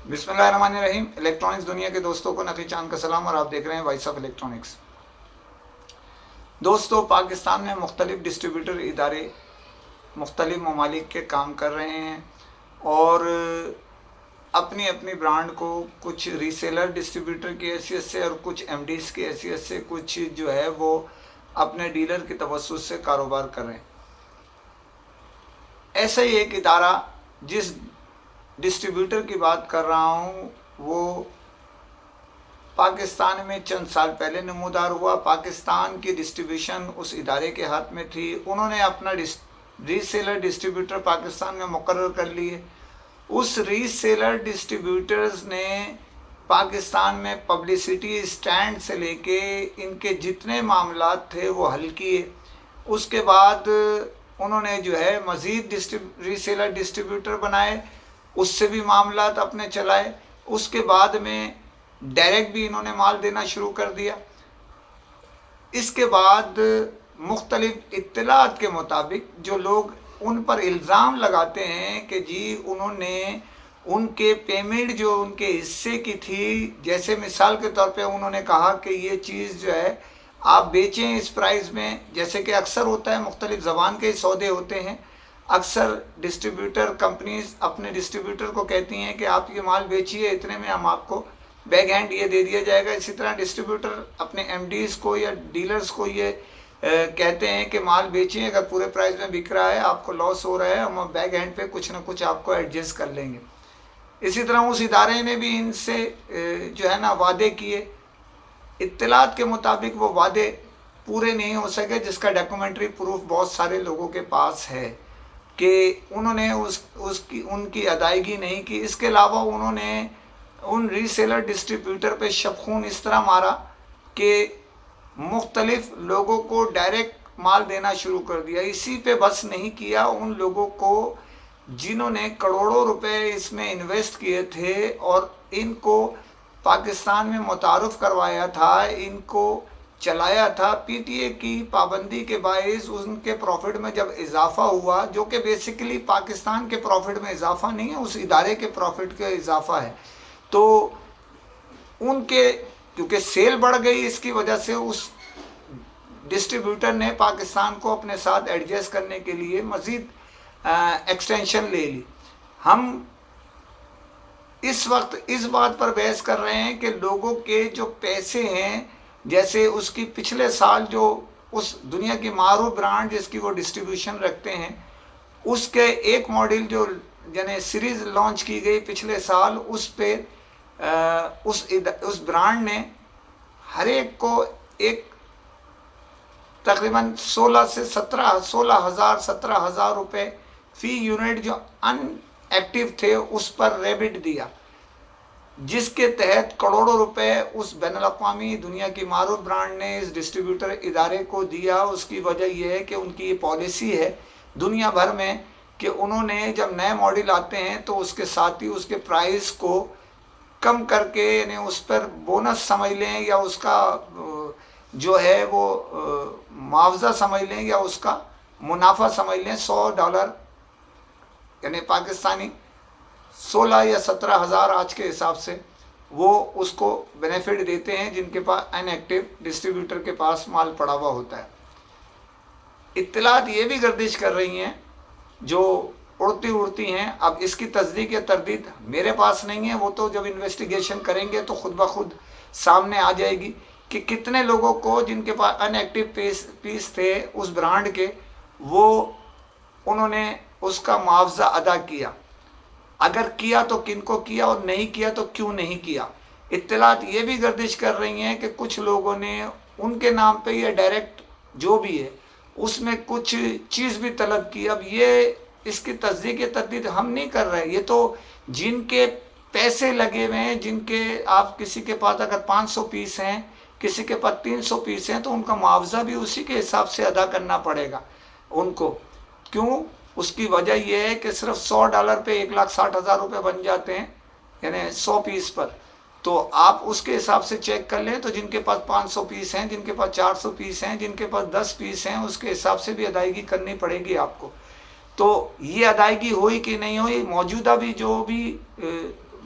بسم اللہ الرحمن الرحیم۔ الیکٹرانکس دنیا کے دوستوں کو نقی چاند کا سلام، اور آپ دیکھ رہے ہیں وائس آف الیکٹرانکس۔ دوستوں، پاکستان میں مختلف ڈسٹریبیوٹر ادارے مختلف ممالک کے کام کر رہے ہیں اور اپنی اپنی برانڈ کو کچھ ری سیلر ڈسٹریبیوٹر کی حیثیت سے اور کچھ ایم ڈیز کی حیثیت سے کچھ جو ہے وہ اپنے ڈیلر کے توسط سے کاروبار کر رہے ہیں۔ ایسا ہی ایک ادارہ جس ڈسٹریبیوٹر کی بات کر رہا ہوں وہ پاکستان میں چند سال پہلے نمودار ہوا۔ پاکستان کی ڈسٹریبیوشن اس ادارے کے ہاتھ میں تھی۔ انہوں نے اپنا ری سیلر ڈسٹریبیوٹر پاکستان میں مقرر کر لیے۔ اس ری سیلر ڈسٹریبیوٹرز نے پاکستان میں پبلسٹی اسٹینڈ سے لے کے ان کے جتنے معاملات تھے وہ حل کیے۔ اس کے بعد انہوں نے جو ہے مزید ری سیلر ڈسٹریبیوٹر بنائے، اس سے بھی معاملات اپنے چلائے۔ اس کے بعد میں ڈائریکٹ بھی انہوں نے مال دینا شروع کر دیا۔ اس کے بعد مختلف اطلاعات کے مطابق جو لوگ ان پر الزام لگاتے ہیں کہ جی انہوں نے ان کے پیمنٹ جو ان کے حصے کی تھی، جیسے مثال کے طور پہ انہوں نے کہا کہ یہ چیز جو ہے آپ بیچیں اس پرائز میں، جیسے کہ اکثر ہوتا ہے مختلف زبان کے سودے ہوتے ہیں۔ اکثر ڈسٹریبیوٹر کمپنیز اپنے ڈسٹریبیوٹر کو کہتی ہیں کہ آپ یہ مال بیچیے اتنے میں، ہم آپ کو بیک ہینڈ یہ دے دیا جائے گا۔ اسی طرح ڈسٹریبیوٹر اپنے ایم ڈیز کو یا ڈیلرز کو یہ کہتے ہیں کہ مال بیچیں، اگر پورے پرائز میں بک رہا ہے، آپ کو لاس ہو رہا ہے، ہم بیک ہینڈ پہ کچھ نہ کچھ آپ کو ایڈجسٹ کر لیں گے۔ اسی طرح اس ادارے نے بھی ان سے جو ہے نا وعدے کیے۔ اطلاعات کے مطابق وہ وعدے پورے نہیں ہو سکے، جس کا ڈاکومنٹری پروف بہت سارے لوگوں کے پاس ہے کہ انہوں نے ان کی ادائیگی نہیں کی۔ اس کے علاوہ انہوں نے ان ری سیلر ڈسٹریبیوٹر پہ شبخون اس طرح مارا کہ مختلف لوگوں کو ڈائریکٹ مال دینا شروع کر دیا۔ اسی پہ بس نہیں کیا، ان لوگوں کو جنہوں نے کروڑوں روپے اس میں انویسٹ کیے تھے اور ان کو پاکستان میں متعارف کروایا تھا، ان کو چلایا تھا، پی ٹی اے کی پابندی کے باعث ان کے پروفٹ میں جب اضافہ ہوا، جو کہ بیسیکلی پاکستان کے پروفٹ میں اضافہ نہیں ہے، اس ادارے کے پروفٹ کا اضافہ ہے، تو ان کے کیونکہ سیل بڑھ گئی، اس کی وجہ سے اس ڈسٹریبیوٹر نے پاکستان کو اپنے ساتھ ایڈجسٹ کرنے کے لیے مزید ایکسٹینشن لے لی۔ ہم اس وقت اس بات پر بحث کر رہے ہیں کہ لوگوں کے جو پیسے ہیں، جیسے اس کی پچھلے سال جو اس دنیا کی معروف برانڈ جس کی وہ ڈسٹریبیوشن رکھتے ہیں، اس کے ایک ماڈل جو یعنی سیریز لانچ کی گئی پچھلے سال، اس پہ اس برانڈ نے ہر ایک کو ایک تقریباً 17,000 روپے فی یونٹ جو ان ایکٹیو تھے اس پر ریبٹ دیا، جس کے تحت کروڑوں روپے اس بین الاقوامی دنیا کی معروف برانڈ نے اس ڈسٹریبیوٹر ادارے کو دیا۔ اس کی وجہ یہ ہے کہ ان کی یہ پالیسی ہے دنیا بھر میں کہ انہوں نے جب نئے ماڈل آتے ہیں تو اس کے ساتھ ہی اس کے پرائز کو کم کر کے، یعنی اس پر بونس سمجھ لیں یا اس کا جو ہے وہ معاوضہ سمجھ لیں یا اس کا منافع سمجھ لیں، $100 یعنی پاکستانی 16 یا 17 ہزار آج کے حساب سے وہ اس کو بینیفٹ دیتے ہیں جن کے پاس ان ایکٹیو ڈسٹریبیوٹر کے پاس مال پڑا ہوا ہوتا ہے۔ اطلاعات یہ بھی گردش کر رہی ہیں جو اڑتی ہیں، اب اس کی تصدیق یا تردید میرے پاس نہیں ہے، وہ تو جب انویسٹیگیشن کریں گے تو خود بخود سامنے آ جائے گی کہ کتنے لوگوں کو جن کے پاس ان ایکٹیو پیس تھے اس برانڈ کے، وہ انہوں نے اس کا معاوضہ ادا کیا۔ اگر کیا تو کن کو کیا اور نہیں کیا تو کیوں نہیں کیا۔ اطلاعات یہ بھی گردش کر رہی ہیں کہ کچھ لوگوں نے ان کے نام پہ یا ڈائریکٹ جو بھی ہے اس میں کچھ چیز بھی طلب کی۔ اب یہ اس کی تصدیق یا تردید ہم نہیں کر رہے، یہ تو جن کے پیسے لگے ہوئے ہیں، جن کے آپ کسی کے پاس اگر 500 پیس ہیں، کسی کے پاس 300 پیس ہیں، تو ان کا معاوضہ بھی اسی کے حساب سے ادا کرنا پڑے گا ان کو۔ کیوں؟ اس کی وجہ یہ ہے کہ صرف $100 پہ 1,60,000 روپے بن جاتے ہیں، یعنی 100 پیس پر۔ تو آپ اس کے حساب سے چیک کر لیں، تو جن کے پاس 500 پیس ہیں، جن کے پاس 400 پیس ہیں، جن کے پاس 10 پیس ہیں، اس کے حساب سے بھی ادائیگی کرنی پڑے گی آپ کو۔ تو یہ ادائیگی ہوئی کہ نہیں ہوئی، موجودہ بھی جو بھی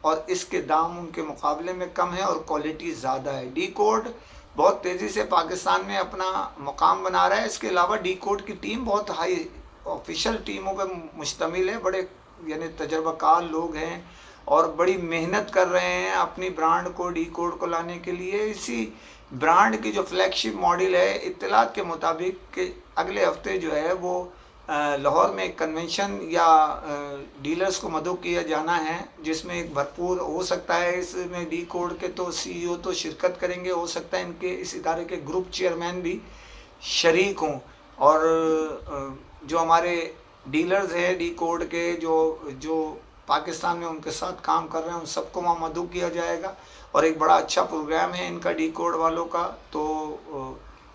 اور اس کے دام ان کے مقابلے میں کم ہے اور کوالٹی زیادہ ہے۔ ڈی کوڈ بہت تیزی سے پاکستان میں اپنا مقام بنا رہا ہے۔ اس کے علاوہ ڈی کوڈ کی ٹیم بہت ہائی آفیشل ٹیموں پہ مشتمل ہے، بڑے یعنی تجربہ کار لوگ ہیں اور بڑی محنت کر رہے ہیں اپنی برانڈ کو ڈی کوڈ کو لانے کے لیے۔ اسی برانڈ کی جو فلیگ شپ ماڈل ہے، اطلاعات کے مطابق کہ اگلے ہفتے جو ہے وہ لاہور میں ایک کنونشن یا ڈیلرز کو مدعو کیا جانا ہے، جس میں ایک بھرپور ہو سکتا ہے اس میں ڈی کوڈ کے تو سی ای او تو شرکت کریں گے، ہو سکتا ہے ان کے اس ادارے کے گروپ چیئرمین بھی شریک ہوں، اور جو ہمارے ڈیلرز ہیں ڈی کوڈ کے جو پاکستان میں ان کے ساتھ کام کر رہے ہیں، ان سب کو وہاں مدعو کیا جائے گا، اور ایک بڑا اچھا پروگرام ہے ان کا ڈی کوڈ والوں کا۔ تو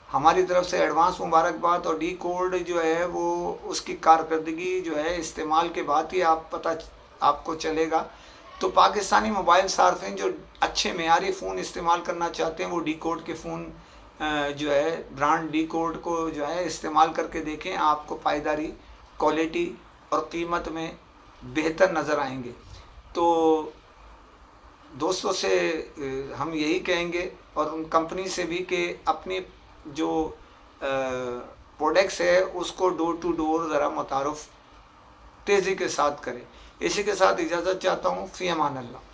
ہماری طرف سے ایڈوانس مبارکباد، اور ڈی کوڈ جو ہے وہ اس کی کارکردگی جو ہے استعمال کے بعد ہی آپ کو چلے گا۔ تو پاکستانی موبائل صارفین جو اچھے معیاری فون استعمال کرنا چاہتے ہیں، وہ ڈی کوڈ کے فون جو ہے برانڈ ڈی کوڈ کو جو ہے استعمال کر کے دیکھیں، آپ کو پائیداری، کوالٹی اور قیمت میں بہتر نظر آئیں گے۔ تو دوستوں سے ہم یہی کہیں گے، اور ان کمپنی سے بھی، کہ اپنی جو پروڈکٹس ہے اس کو ڈور ٹو ڈور ذرا متعارف تیزی کے ساتھ کریں۔ اسی کے ساتھ اجازت چاہتا ہوں، فی امان اللہ۔